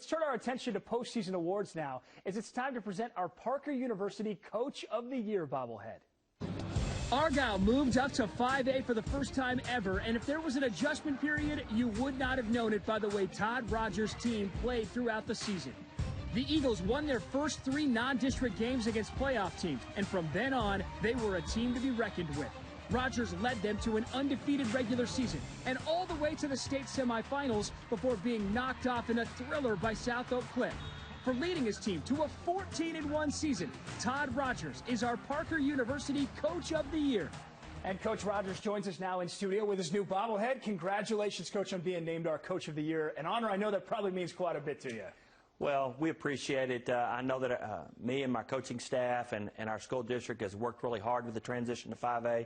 let's turn our attention to postseason awards now, as it's time to present our Parker University Coach of the Year bobblehead. Argyle moved up to 5A for the first time ever, and if there was an adjustment period, you would not have known it by the way Todd Rodgers' team played throughout the season. The Eagles won their first 3 non-district games against playoff teams, and from then on, they were a team to be reckoned with. Rodgers led them to an undefeated regular season and all the way to the state semifinals before being knocked off in a thriller by South Oak Cliff. For leading his team to a 14-1 season, Todd Rodgers is our Parker University Coach of the Year. And Coach Rodgers joins us now in studio with his new bobblehead. Congratulations, Coach, on being named our Coach of the Year. An honor I know that probably means quite a bit to you. Well, we appreciate it. I know that me and my coaching staff and our school district has worked really hard with the transition to 5A.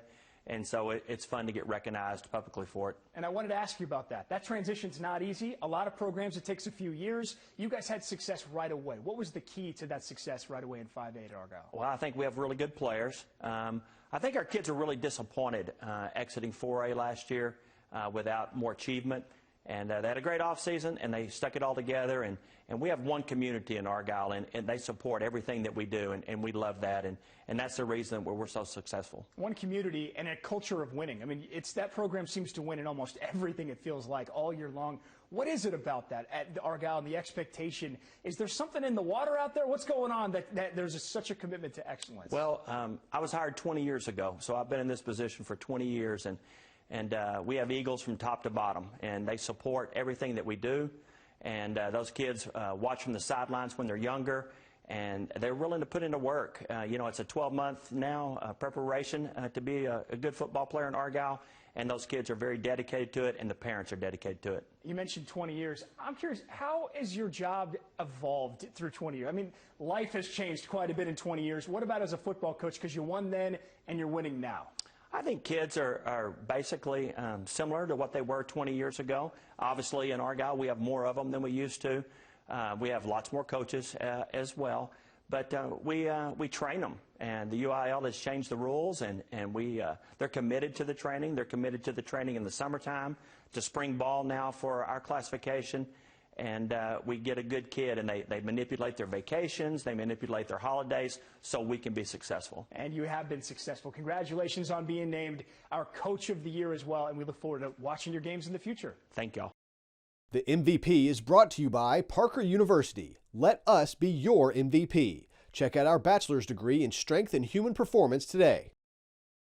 And so it's fun to get recognized publicly for it. And I wanted to ask you about that. That transition's not easy. A lot of programs, it takes a few years. You guys had success right away. What was the key to that success right away in 5A at Argyle? Well, I think we have really good players. I think our kids are really disappointed exiting 4A last year without more achievement. And they had a great offseason, and they stuck it all together. And we have one community in Argyle, and they support everything that we do, and we love that. And that's the reason we're so successful. One community and a culture of winning. I mean, that program seems to win in almost everything, it feels like, all year long. What is it about that at Argyle and the expectation? Is there something in the water out there? What's going on that there's such a commitment to excellence? Well, I was hired 20 years ago, so I've been in this position for 20 years. And we have Eagles from top to bottom, and they support everything that we do. And those kids watch from the sidelines when they're younger, and they're willing to put into work. It's a 12-month now preparation to be a good football player in Argyle, and those kids are very dedicated to it, and the parents are dedicated to it. You mentioned 20 years. I'm curious, how has your job evolved through 20 years? I mean, life has changed quite a bit in 20 years. What about as a football coach? Because you won then, and you're winning now. I think kids are basically similar to what they were 20 years ago. Obviously, in Argyle, we have more of them than we used to. We have lots more coaches as well. But we train them, and the UIL has changed the rules, and they're committed to the training. They're committed to the training in the summertime, to spring ball now for our classification. And we get a good kid, and they manipulate their vacations, they manipulate their holidays, so we can be successful. And you have been successful. Congratulations on being named our Coach of the Year as well, and we look forward to watching your games in the future. Thank y'all. The MVP is brought to you by Parker University. Let us be your MVP. Check out our bachelor's degree in Strength and Human Performance today.